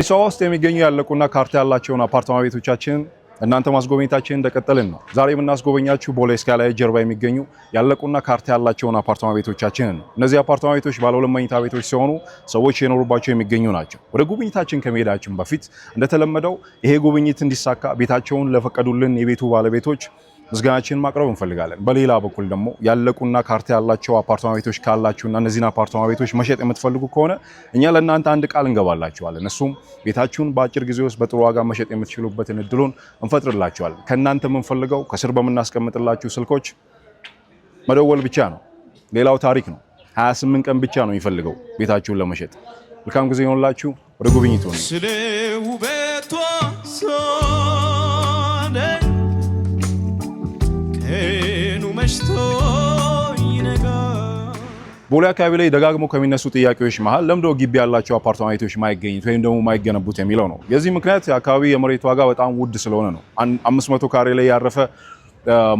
አዲስ አበባ ውስጥ የሚገኙ ያለቁና ካርታ ያላቸውን አፓርታማ ቤቶቻችን እናንተ ማስጎብኘታችን እንደቀጠልን ነው። ዛሬ የምናስጎበኛችሁ ቦሌ ስካይላይት ጀርባ የሚገኙ ያለቁና ካርታ ያላቸውን አፓርታማ ቤቶቻችን ነው። እነዚህ አፓርታማ ቤቶች ባለ ሁለት መኝታ ቤቶች ሲሆኑ ሰዎች የኖሩባቸው የሚገኙ ናቸው። ወደ ጉብኝታችን ከመሄዳችን በፊት እንደተለመደው ይሄ ጉብኝት እንዲሳካ ቤታቸውን ለፈቀዱልን የቤቱ ባለቤቶች ምስጋናችንን ማቅረብ እንፈልጋለን። በሌላ በኩል ደግሞ ያለቁና ካርታ ያላቸው አፓርታማ ቤቶች ካላችሁና እነዚህን አፓርታማ ቤቶች መሸጥ የምትፈልጉ ከሆነ እኛ ለእናንተ አንድ ቃል እንገባላችኋለን። እሱም ቤታችሁን በአጭር ጊዜ ውስጥ በጥሩ ዋጋ መሸጥ የምትችሉበትን እድሉን እንፈጥርላችኋለን። ከእናንተ የምንፈልገው ከስር በምናስቀምጥላችሁ ስልኮች መደወል ብቻ ነው። ሌላው ታሪክ ነው። 28 ቀን ብቻ ነው የሚፈልገው ቤታችሁን ለመሸጥ። መልካም ጊዜ ይሆንላችሁ። ወደ ጉብኝቱ ነው። ቦሌ አካባቢ ላይ ደጋግሞ ከሚነሱ ጥያቄዎች መሃል ለምዶ ግቢ ያላቸው አፓርታማ ቤቶች ማይገኙት ወይም ደግሞ ማይገነቡት የሚለው ነው። የዚህ ምክንያት አካባቢ የመሬት ዋጋ በጣም ውድ ስለሆነ ነው። 500 ካሬ ላይ ያረፈ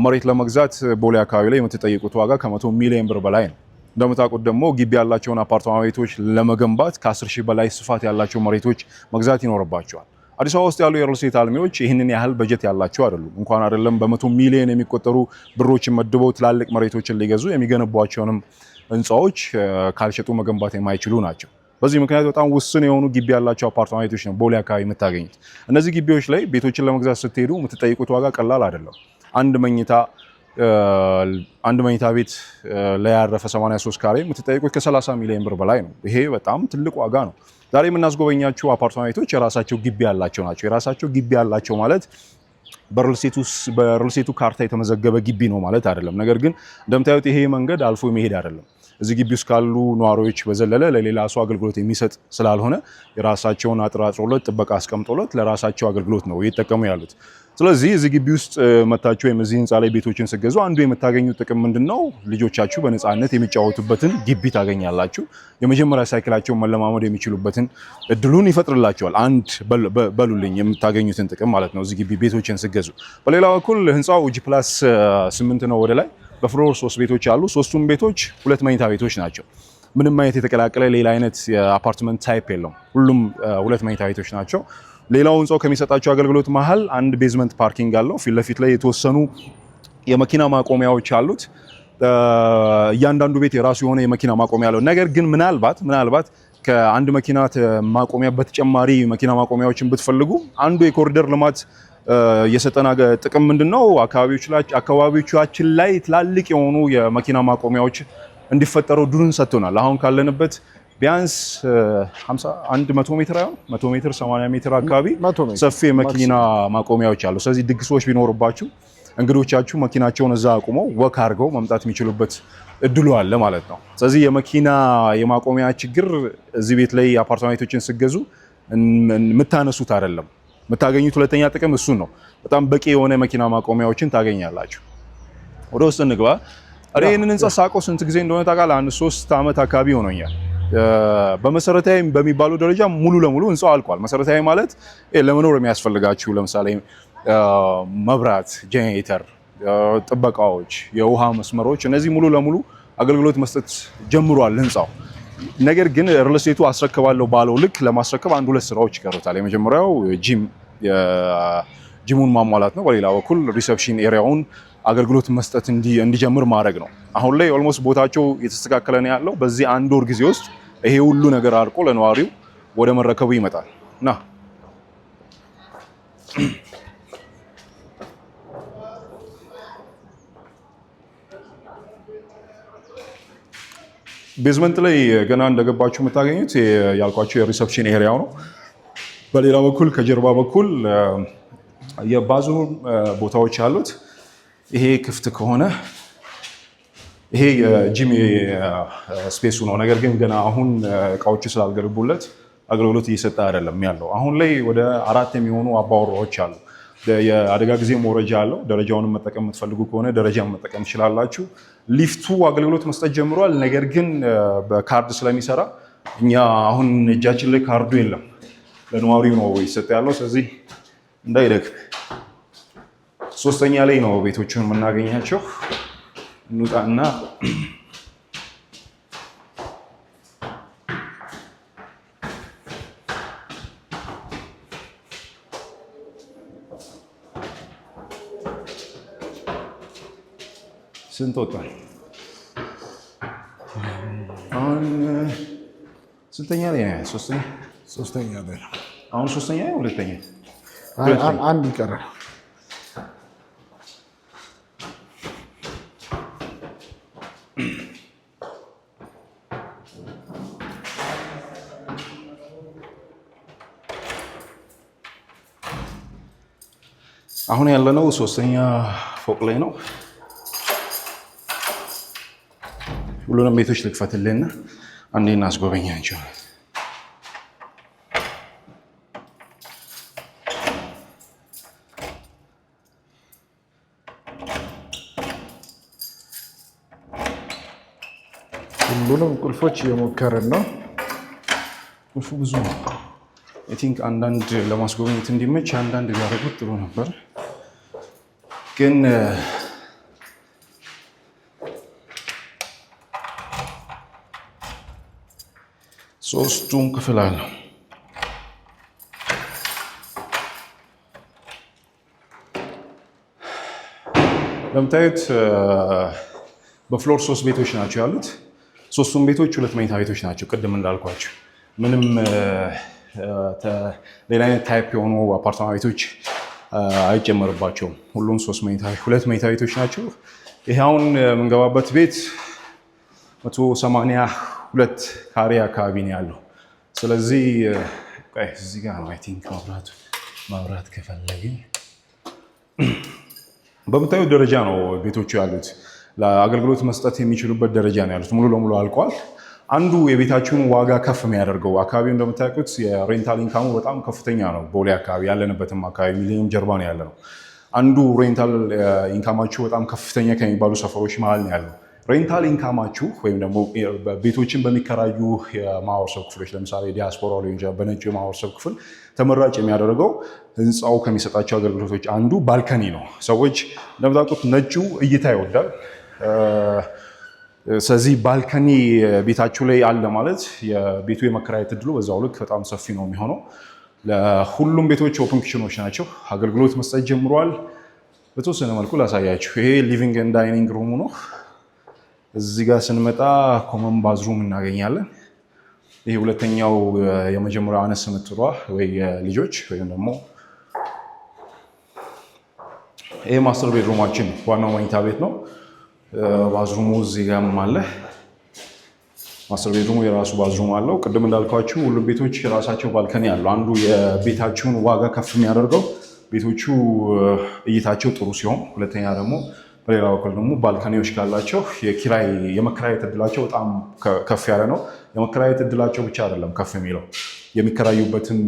መሬት ለመግዛት ቦሌ አካባቢ ላይ የምትጠይቁት ዋጋ ከ100 ሚሊዮን ብር በላይ ነው። እንደምታውቁት ደግሞ ግቢ ያላቸውን አፓርታማ ቤቶች ለመገንባት ከ10 ሺህ በላይ ስፋት ያላቸው መሬቶች መግዛት ይኖርባቸዋል። አዲስ አበባ ውስጥ ያሉ የሪል ስቴት አልሚዎች ይህንን ያህል በጀት ያላቸው አይደሉም። እንኳን አይደለም በ100 ሚሊዮን የሚቆጠሩ ብሮችን መድበው ትላልቅ መሬቶችን ሊገዙ የሚገነቧቸውንም ህንፃዎች ካልሸጡ መገንባት የማይችሉ ናቸው። በዚህ ምክንያት በጣም ውስን የሆኑ ግቢ ያላቸው አፓርታማ ቤቶች ነው ቦሌ አካባቢ የምታገኙት። እነዚህ ግቢዎች ላይ ቤቶችን ለመግዛት ስትሄዱ የምትጠይቁት ዋጋ ቀላል አይደለም። አንድ መኝታ ቤት ላይ ያረፈ 83 ካሬ የምትጠይቁት ከ30 ሚሊዮን ብር በላይ ነው። ይሄ በጣም ትልቅ ዋጋ ነው። ዛሬ የምናስጎበኛችሁ አፓርታማ ቤቶች የራሳቸው ግቢ ያላቸው ናቸው። የራሳቸው ግቢ ያላቸው ማለት በሪል ስቴቱ ካርታ የተመዘገበ ግቢ ነው ማለት አይደለም። ነገር ግን እንደምታዩት ይሄ መንገድ አልፎ መሄድ አይደለም። እዚህ ግቢ ውስጥ ካሉ ነዋሪዎች በዘለለ ለሌላ ሰው አገልግሎት የሚሰጥ ስላልሆነ የራሳቸውን አጥር አጥሮለት ጥበቃ አስቀምጦለት ለራሳቸው አገልግሎት ነው እየተጠቀሙ ያሉት። ስለዚህ እዚህ ግቢ ውስጥ መታችሁ ወይም እዚህ ህንፃ ላይ ቤቶችን ስትገዙ አንዱ የምታገኙት ጥቅም ምንድነው? ልጆቻችሁ በነፃነት የሚጫወቱበትን ግቢ ታገኛላችሁ። የመጀመሪያ ሳይክላቸውን መለማመድ የሚችሉበትን እድሉን ይፈጥርላቸዋል። አንድ በሉልኝ የምታገኙትን ጥቅም ማለት ነው እዚህ ግቢ ቤቶችን ስትገዙ። በሌላ በኩል ህንፃው G+8 ነው። ወደ ላይ በፍሎር 3 ቤቶች አሉ። ሶስቱም ቤቶች ሁለት መኝታ ቤቶች ናቸው። ምንም አይነት የተቀላቀለ ሌላ አይነት የአፓርትመንት ታይፕ የለውም። ሁሉም ሁለት መኝታ ቤቶች ናቸው። ሌላው ህንፃው ከሚሰጣቸው አገልግሎት መሃል አንድ ቤዝመንት ፓርኪንግ አለው። ፊት ለፊት ላይ የተወሰኑ የመኪና ማቆሚያዎች አሉት። እያንዳንዱ ቤት የራሱ የሆነ የመኪና ማቆሚያ አለው። ነገር ግን ምናልባት ከአንድ መኪና ማቆሚያ በተጨማሪ መኪና ማቆሚያዎችን ብትፈልጉ አንዱ የኮሪደር ልማት የሰጠና ጥቅም ምንድነው? አካባቢዎቻችን ላይ ትላልቅ የሆኑ የመኪና ማቆሚያዎች እንዲፈጠሩ ድሩን ሰጥቶናል። አሁን ካለንበት ቢያንስ 100 ሜትር 80 ሜትር አካባቢ ሰፊ የመኪና ማቆሚያዎች አሉ። ስለዚህ ድግሶች ቢኖርባችሁ እንግዶቻችሁ መኪናቸውን እዛ አቁመው ወክ አድርገው መምጣት የሚችሉበት እድሉ አለ ማለት ነው። ስለዚህ የመኪና የማቆሚያ ችግር እዚህ ቤት ላይ አፓርታማ ቤቶችን ስትገዙ የምታነሱት አይደለም። የምታገኙት ሁለተኛ ጥቅም እሱን ነው። በጣም በቂ የሆነ የመኪና ማቆሚያዎችን ታገኛላችሁ። ወደ ውስጥ እንግባ። ይህንን ህንፃ ሳውቀው ስንት ጊዜ እንደሆነ ታውቃለህ? 3 ዓመት አካባቢ ሆኖኛል። በመሰረታዊ በሚባሉ ደረጃ ሙሉ ለሙሉ ህንፃው አልቋል። መሰረታዊ ማለት ለመኖር የሚያስፈልጋችሁ ለምሳሌ መብራት፣ ጄኔሬተር፣ ጥበቃዎች፣ የውሃ መስመሮች እነዚህ ሙሉ ለሙሉ አገልግሎት መስጠት ጀምሯል ህንፃው። ነገር ግን ሪል ስቴቱ አስረክባለሁ ባለው ልክ ለማስረከብ 1-2 ስራዎች ይቀሩታል። የመጀመሪያው ጂሙን ማሟላት ነው። በሌላ በኩል ሪሴፕሽን ኤሪያውን አገልግሎት መስጠት እንዲጀምር ማድረግ ነው። አሁን ላይ ኦልሞስት ቦታቸው የተስተካከለ ነው ያለው። በዚህ 1 ወር ጊዜ ውስጥ ይሄ ሁሉ ነገር አልቆ ለነዋሪው ወደ መረከቡ ይመጣል። ቤዝመንት ላይ ገና እንደገባችሁ የምታገኙት ያልኳችሁ የሪሴፕሽን ኤሪያው ነው። በሌላ በኩል ከጀርባ በኩል የባዝሩም ቦታዎች አሉት። ይሄ ክፍት ከሆነ ይሄ የጂም ስፔሱ ነው። ነገር ግን ገና አሁን እቃዎቹ ስላልገነቡለት አገልግሎት እየሰጠ አይደለም ያለው። አሁን ላይ ወደ 4 የሚሆኑ አባወራዎች አሉ። የአደጋ ጊዜ መውረጃ አለው። ደረጃውንም መጠቀም የምትፈልጉ ከሆነ ደረጃውን መጠቀም ትችላላችሁ። ሊፍቱ አገልግሎት መስጠት ጀምሯል። ነገር ግን በካርድ ስለሚሰራ እኛ አሁን እጃችን ላይ ካርዱ የለም፣ ለነዋሪው ነው ይሰጥ ያለው። ስለዚህ እንዳይደክም 3ኛ ላይ ነው ቤቶቹን የምናገኛቸው። እንውጣና ስንት ወጣል? አሁን ስንተኛ ላይ ነው? ሶስተኛ ላይ ነው። አሁን ሶስተኛ ነው ሁለተኛ? አንድ ይቀራል። አሁን ያለነው ሶስተኛ ፎቅ ላይ ነው። ሁሉንም ቤቶች ልክፈትልህና አንዴ እናስጎበኛቸው። ሁሉንም ቁልፎች እየሞከርን ነው። ቁልፉ ብዙ ነው። አይ ቲንክ አንዳንድ ለማስጎበኘት እንዲመች አንዳንድ ቢያደርጉት ጥሩ ነበር፣ ግን ሶስቱም ክፍል አለው። እንደምታዩት በፍሎር 3 ቤቶች ናቸው ያሉት። ሶስቱም ቤቶች 2 መኝታ ቤቶች ናቸው። ቅድም እንዳልኳቸው ምንም ሌላ አይነት ታይፕ የሆኑ አፓርታማ ቤቶች አይጨመርባቸውም። ሁሉም 2 መኝታ ቤቶች ናቸው። ይሄ አሁን የምንገባበት ቤት 182 ካሬ አካባቢ ነው ያለው። ስለዚህ እዚህ ጋር ነው አይ ቲንክ ማብራት ከፈለግን በምታዩት ደረጃ ነው ቤቶቹ ያሉት። ለአገልግሎት መስጠት የሚችሉበት ደረጃ ነው ያሉት። ሙሉ ለሙሉ አልቋል። አንዱ የቤታችሁን ዋጋ ከፍ የሚያደርገው አካባቢው እንደምታውቁት የሬንታል ኢንካሙ በጣም ከፍተኛ ነው። ቦሌ አካባቢ ያለንበትም አካባቢ ሚሊኒየም ጀርባ ነው ያለ ነው። አንዱ ሬንታል ኢንካማችሁ በጣም ከፍተኛ ከሚባሉ ሰፈሮች መሀል ነው ያለው። ሬንታል ኢንካማችሁ ወይም ደግሞ ቤቶችን በሚከራዩ የማህበረሰብ ክፍሎች ለምሳሌ ዲያስፖራ ሊሆን ይችላል፣ በነጩ የማህበረሰብ ክፍል ተመራጭ የሚያደርገው ህንፃው ከሚሰጣቸው አገልግሎቶች አንዱ ባልከኒ ነው። ሰዎች እንደምታውቁት ነጩ እይታ ይወዳል። ስለዚህ ባልከኒ ቤታችሁ ላይ አለ ማለት የቤቱ የመከራየት እድሉ በዛው ልክ በጣም ሰፊ ነው የሚሆነው። ለሁሉም ቤቶች ኦፕን ኪችኖች ናቸው። አገልግሎት መስጠት ጀምረዋል። በተወሰነ መልኩ ላሳያችሁ። ይሄ ሊቪንግ ኤንድ ዳይኒንግ ሩሙ ነው። እዚህ ጋር ስንመጣ ኮመን ባዝሩም እናገኛለን። ይሄ ሁለተኛው የመጀመሪያው አነስ የምትሏ ወይ ልጆች ወይም ደግሞ ይሄ ማስተር ቤድሩማችን ዋናው መኝታ ቤት ነው። ባዝሩሙ እዚህ ጋርም አለ። ማስተር ቤድሩሙ የራሱ ባዝሩም አለው። ቅድም እንዳልኳችሁ ሁሉም ቤቶች የራሳቸው ባልከኒ አለው። አንዱ የቤታችሁን ዋጋ ከፍ የሚያደርገው ቤቶቹ እይታቸው ጥሩ ሲሆን፣ ሁለተኛ ደግሞ በሌላ በኩል ደግሞ ባልከኒዎች ካላቸው የመከራየት እድላቸው በጣም ከፍ ያለ ነው። የመከራየት እድላቸው ብቻ አይደለም ከፍ የሚለው የሚከራዩበትን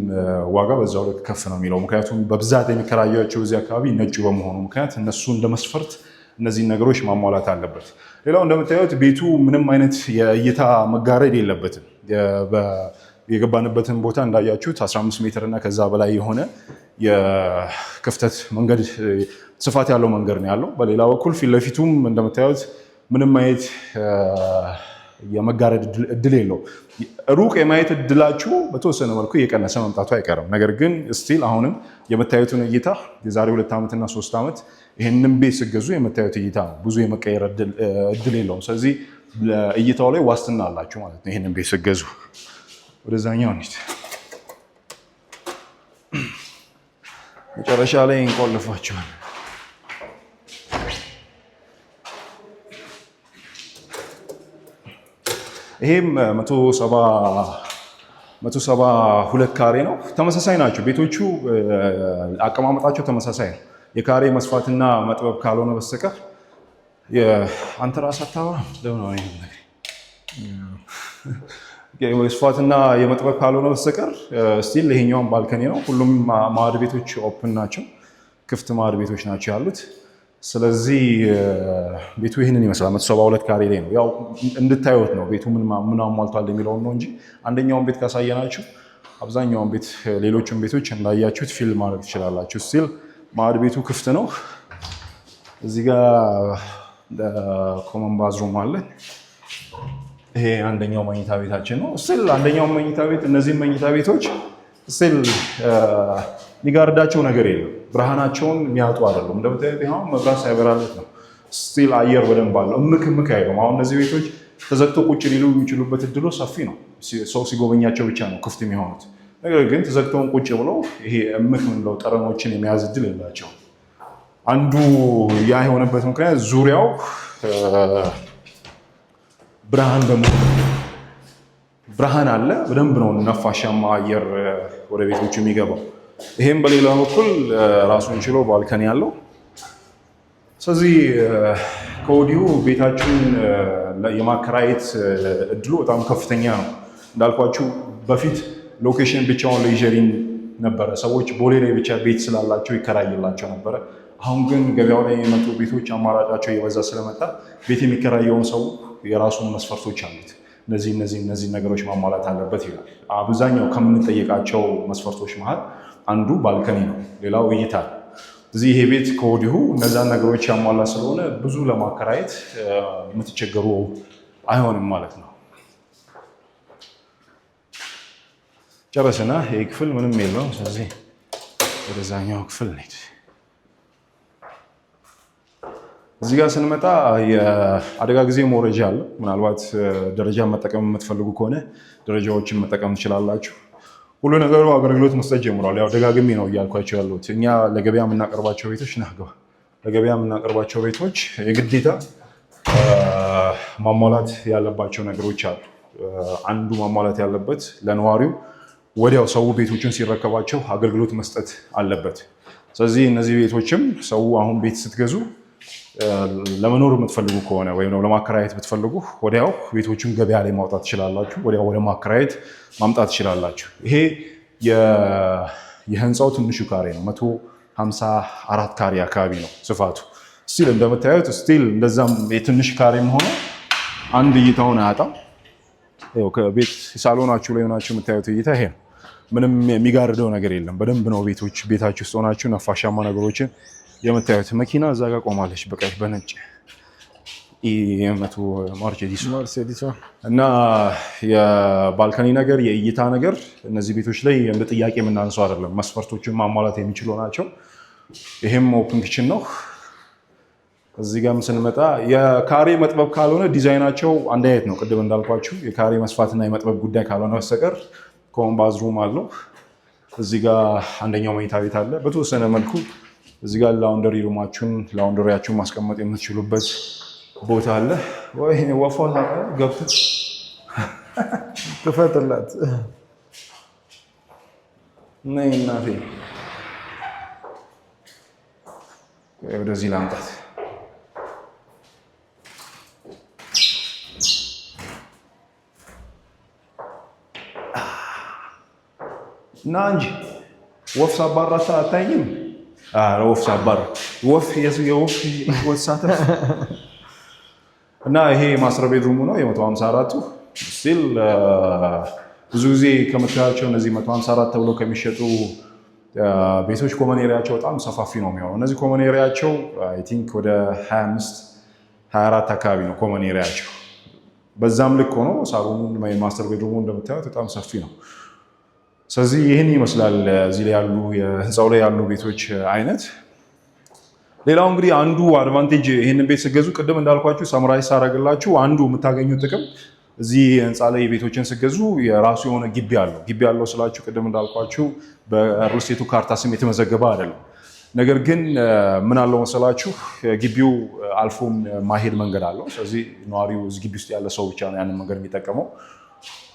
ዋጋ በዛው ልክ ከፍ ነው የሚለው። ምክንያቱም በብዛት የሚከራያቸው እዚህ አካባቢ ነጩ በመሆኑ ምክንያት እነሱ እንደ መስፈርት እነዚህን ነገሮች ማሟላት አለበት። ሌላው እንደምታዩት ቤቱ ምንም አይነት የእይታ መጋረድ የለበትም። የገባንበትን ቦታ እንዳያችሁት 15 ሜትር እና ከዛ በላይ የሆነ የክፍተት መንገድ ስፋት ያለው መንገድ ነው ያለው። በሌላ በኩል ፊት ለፊቱም እንደምታዩት ምንም አይነት የመጋረድ እድል የለው። ሩቅ የማየት እድላችሁ በተወሰነ መልኩ እየቀነሰ መምጣቱ አይቀርም። ነገር ግን ስቲል አሁንም የምታዩትን እይታ የዛሬ 2 ዓመትና 3 ዓመት ይህንን ቤት ስገዙ የምታዩት እይታ ነው። ብዙ የመቀየር እድል የለውም። ስለዚህ ለእይታው ላይ ዋስትና አላችሁ ማለት ነው ይህንን ቤት ስገዙ። ወደዛኛው እንሂድ። መጨረሻ ላይ እንቆልፋቸዋል። ይሄም 172 ካሬ ነው። ተመሳሳይ ናቸው ቤቶቹ፣ አቀማመጣቸው ተመሳሳይ ነው። የካሬ መስፋትና መጥበብ ካልሆነ በስተቀር አንተ ራስህ አታወራም። መስፋትና የመጥበብ ካልሆነ በስተቀር ስቲል ይሄኛውን ባልከኒ ነው። ሁሉም ማዕድ ቤቶች ኦፕን ናቸው፣ ክፍት ማዕድ ቤቶች ናቸው ያሉት። ስለዚህ ቤቱ ይህንን ይመስላል። 172 ካሬ ላይ ነው። ያው እንድታዩት ነው ቤቱ ምን አሟልቷል የሚለውን ነው እንጂ አንደኛውን ቤት ካሳየናችሁ አብዛኛውን ቤት ሌሎችን ቤቶች እንዳያችሁት ፊልም ማድረግ ትችላላችሁ። ስቲል ማዕድ ቤቱ ክፍት ነው። እዚህ ጋር ኮመን ባዝሩም አለ። ይሄ አንደኛው መኝታ ቤታችን ነው። ስቲል አንደኛው መኝታ ቤት እነዚህ መኝታ ቤቶች ስቲል ሊጋርዳቸው ነገር የለም። ብርሃናቸውን የሚያጡ አይደሉም። እንደምታዩት ይሄው መብራት ሳይበራለት ነው ስቲል አየር በደንብ አለው። እምክ አይሉም። አሁን እነዚህ ቤቶች ተዘግቶ ቁጭ ሊሉ የሚችሉበት እድሉ ሰፊ ነው። ሰው ሲጎበኛቸው ብቻ ነው ክፍት የሚሆኑት። ነገር ግን ተዘግተውን ቁጭ ብለው ይሄ እምክ ምንለው ጠረኖችን የመያዝ እድል የላቸው። አንዱ ያ የሆነበት ምክንያት ዙሪያው ብርሃን አለ። በደንብ ነው ነፋሻማ አየር ወደ ቤቶቹ የሚገባው። ይሄም በሌላ በኩል ራሱን ችሎ ባልከኒ ያለው። ስለዚህ ከወዲሁ ቤታችሁን የማከራየት እድሉ በጣም ከፍተኛ ነው። እንዳልኳችሁ በፊት ሎኬሽን ብቻውን ሌዠሪን ነበረ። ሰዎች ቦሌ ላይ ብቻ ቤት ስላላቸው ይከራይላቸው ነበረ። አሁን ግን ገበያው ላይ የመጡ ቤቶች አማራጫቸው እየበዛ ስለመጣ ቤት የሚከራየውን ሰው የራሱን መስፈርቶች አሉት። እነዚህ ነገሮች ማሟላት አለበት ይላል። አብዛኛው ከምንጠየቃቸው መስፈርቶች መሀል አንዱ ባልከኒ ነው። ሌላው እይታ። እዚህ ይሄ ቤት ከወዲሁ እነዛን ነገሮች ያሟላ ስለሆነ ብዙ ለማከራየት የምትቸገሩ አይሆንም ማለት ነው። ጨረስና ይህ ክፍል ምንም የለውም። ስለዚህ ወደዛኛው ክፍል ነች። እዚህ ጋር ስንመጣ የአደጋ ጊዜ መውረጃ አለ። ምናልባት ደረጃ መጠቀም የምትፈልጉ ከሆነ ደረጃዎችን መጠቀም ትችላላችሁ። ሁሉ ነገሩ አገልግሎት መስጠት ጀምሯል። ያው ደጋግሜ ነው እያልኳቸው ያሉት እኛ ለገበያ የምናቀርባቸው ቤቶች ለገበያ የምናቀርባቸው ቤቶች የግዴታ ማሟላት ያለባቸው ነገሮች አሉ። አንዱ ማሟላት ያለበት ለነዋሪው ወዲያው ሰው ቤቶችን ሲረከባቸው አገልግሎት መስጠት አለበት። ስለዚህ እነዚህ ቤቶችም ሰው አሁን ቤት ስትገዙ ለመኖር የምትፈልጉ ከሆነ ወይም ለማከራየት ብትፈልጉ ወዲያው ቤቶቹን ገበያ ላይ ማውጣት ትችላላችሁ። ወዲያው ወደ ማከራየት ማምጣት ትችላላችሁ። ይሄ የህንፃው ትንሹ ካሬ ነው። 154 ካሬ አካባቢ ነው ስፋቱ። ስቲል እንደምታዩት ስቲል እንደዛም የትንሽ ካሬም ሆነ አንድ እይታውን አያጣም። ከቤት ሳሎናችሁ ላይ ሆናችሁ የምታዩት እይታ ይሄ ነው። ምንም የሚጋርደው ነገር የለም። በደንብ ነው ቤታችሁ ውስጥ ሆናችሁ ነፋሻማ ነገሮችን የምታዩት። መኪና እዛ ጋር ቆማለች በቀይ በነጭ መቶ ማርሴዲስ እና የባልከኒ ነገር የእይታ ነገር እነዚህ ቤቶች ላይ እንደ ጥያቄ የምናነሳው አይደለም። መስፈርቶችን ማሟላት የሚችሉ ናቸው። ይሄም ኦፕን ኪችን ነው። እዚህ ጋርም ስንመጣ የካሬ መጥበብ ካልሆነ ዲዛይናቸው አንድ አይነት ነው። ቅድም እንዳልኳችሁ የካሬ መስፋትና የመጥበብ ጉዳይ ካልሆነ በስተቀር ኮመን ባዝሩም አለው። እዚህ ጋር አንደኛው መኝታ ቤት አለ። በተወሰነ መልኩ እዚህ ጋር ላውንደሪያችሁን ማስቀመጥ የምትችሉበት ቦታ አለ። ወይ ወፏ ገብት ክፈትላት ነይ እናቴ፣ ወደዚህ ላምጣት። እና እንጂ ወፍ ሳባራታ አታይም? ወፍ ሳባራ ወፍ ወሳተ እና ይሄ ማስተር ቤድሩሙ ነው የ154ቱ። ስቲል ብዙ ጊዜ ከምታያቸው እነዚህ 154 ተብለው ከሚሸጡ ቤቶች ኮመን ኤሪያቸው በጣም ሰፋፊ ነው የሚሆነው። እነዚህ ኮመን ኤሪያቸው አይ ቲንክ ወደ 24 አካባቢ ነው ኮመን ኤሪያቸው። በዛም ልክ ሆኖ ሳሎኑን ማስተር ቤድሩሙ እንደምታዩት በጣም ሰፊ ነው። ስለዚህ ይህን ይመስላል እዚህ ላይ ያሉ የህንፃው ላይ ያሉ ቤቶች አይነት። ሌላው እንግዲህ አንዱ አድቫንቴጅ ይህንን ቤት ስገዙ ቅድም እንዳልኳችሁ ሰምራይዝ ሳደርግላችሁ አንዱ የምታገኙት ጥቅም እዚህ ህንፃ ላይ ቤቶችን ስገዙ የራሱ የሆነ ግቢ አለው። ግቢ አለው ስላችሁ ቅድም እንዳልኳችሁ በሪል ስቴቱ ካርታ ስም የተመዘገበ አይደለም። ነገር ግን ምን አለው መሰላችሁ ግቢው አልፎም ማሄድ መንገድ አለው። ስለዚህ ነዋሪው እዚህ ግቢ ውስጥ ያለ ሰው ብቻ ነው ያንን መንገድ የሚጠቀመው።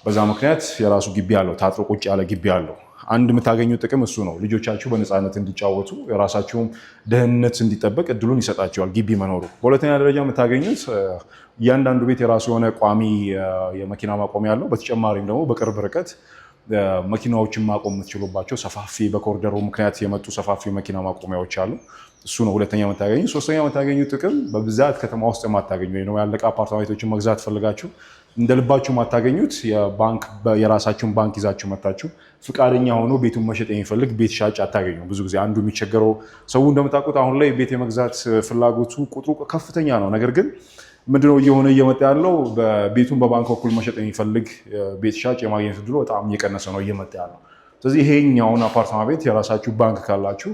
በዛ ምክንያት የራሱ ግቢ አለው፣ ታጥሮ ቁጭ ያለ ግቢ አለው። አንድ የምታገኙት ጥቅም እሱ ነው። ልጆቻችሁ በነፃነት እንዲጫወቱ የራሳችሁም ደህንነት እንዲጠበቅ እድሉን ይሰጣቸዋል ግቢ መኖሩ። በሁለተኛ ደረጃ የምታገኙት እያንዳንዱ ቤት የራሱ የሆነ ቋሚ የመኪና ማቆሚያ አለው። በተጨማሪም ደግሞ በቅርብ ርቀት መኪናዎችን ማቆም የምትችሉባቸው ሰፋፊ በኮሪደሩ ምክንያት የመጡ ሰፋፊ መኪና ማቆሚያዎች አሉ። እሱ ነው ሁለተኛ የምታገኙ። ሶስተኛ የምታገኙት ጥቅም በብዛት ከተማ ውስጥ የማታገኙ ወይ ያለቀ አፓርትመንቶችን መግዛት ፈልጋችሁ እንደ ልባችሁ ማታገኙት የራሳችሁን ባንክ ይዛችሁ መታችሁ ፍቃደኛ ሆኖ ቤቱን መሸጥ የሚፈልግ ቤት ሻጭ አታገኙ። ብዙ ጊዜ አንዱ የሚቸገረው ሰው እንደምታውቁት አሁን ላይ ቤት የመግዛት ፍላጎቱ ቁጥሩ ከፍተኛ ነው። ነገር ግን ምንድነው እየሆነ እየመጣ ያለው ቤቱን በባንክ በኩል መሸጥ የሚፈልግ ቤት ሻጭ የማግኘት ዕድሉ በጣም እየቀነሰ ነው እየመጣ ያለው። ስለዚህ ይሄኛውን አፓርታማ ቤት የራሳችሁ ባንክ ካላችሁ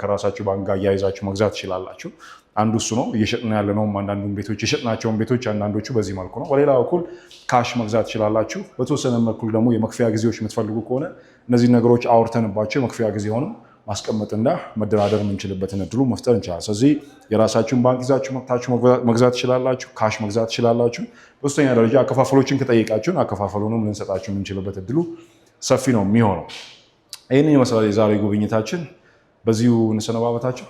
ከራሳችሁ ባንክ ጋር እያይዛችሁ መግዛት ትችላላችሁ። አንዱ እሱ ነው። እየሸጥን ያለነውም አንዳንዱን ቤቶች የሸጥናቸውን ቤቶች አንዳንዶቹ በዚህ መልኩ ነው። በሌላ በኩል ካሽ መግዛት ትችላላችሁ። በተወሰነ መልኩ ደግሞ የመክፈያ ጊዜዎች የምትፈልጉ ከሆነ እነዚህ ነገሮች አውርተንባቸው የመክፈያ ጊዜ ሆነው ማስቀመጥና መደራደር የምንችልበትን እድሉ መፍጠር እንችላለን። ስለዚህ የራሳችሁን ባንክ ይዛችሁ መጥታችሁ መግዛት ትችላላችሁ። ካሽ መግዛት ትችላላችሁ። በሶስተኛ ደረጃ አከፋፈሎችን ከጠየቃችሁን አከፋፈሉንም ልንሰጣችሁ የምንችልበት እድሉ ሰፊ ነው የሚሆነው። ይህንን ይመስላል የዛሬ ጉብኝታችን። በዚሁ እንሰነባበታችሁ።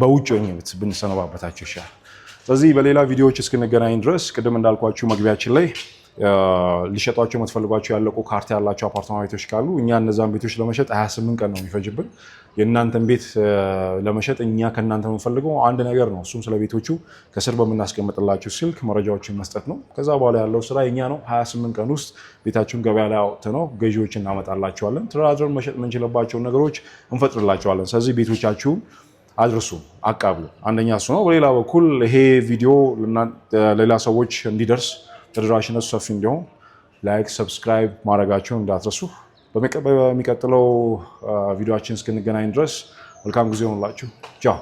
በውጭ ብንሰነባበታችሁ ይሻላል። ስለዚህ በሌላ ቪዲዮዎች እስክንገናኝ ድረስ ቅድም እንዳልኳችሁ መግቢያችን ላይ ሊሸጧቸው የምትፈልጓቸው ያለቁ ካርታ ያላቸው አፓርታማ ቤቶች ካሉ እኛ እነዛን ቤቶች ለመሸጥ 28 ቀን ነው የሚፈጅብን። የእናንተን ቤት ለመሸጥ እኛ ከእናንተ የምንፈልገው አንድ ነገር ነው። እሱም ስለ ቤቶቹ ከስር በምናስቀምጥላችሁ ስልክ መረጃዎችን መስጠት ነው። ከዛ በኋላ ያለው ስራ የኛ ነው። 28 ቀን ውስጥ ቤታችሁን ገበያ ላይ አውጥተነው ገዢዎች እናመጣላቸዋለን። ተደራድረን መሸጥ የምንችልባቸውን ነገሮች እንፈጥርላቸዋለን። ስለዚህ ቤቶቻችሁን አድርሱ፣ አቃብሉ። አንደኛ እሱ ነው። በሌላ በኩል ይሄ ቪዲዮ ሌላ ሰዎች እንዲደርስ ተደራሽነቱ ሰፊ እንዲሆን ላይክ፣ ሰብስክራይብ ማድረጋችሁን እንዳትረሱ። በሚቀጥለው ቪዲዮአችን እስክንገናኝ ድረስ መልካም ጊዜ ሆንላችሁ። ቻው።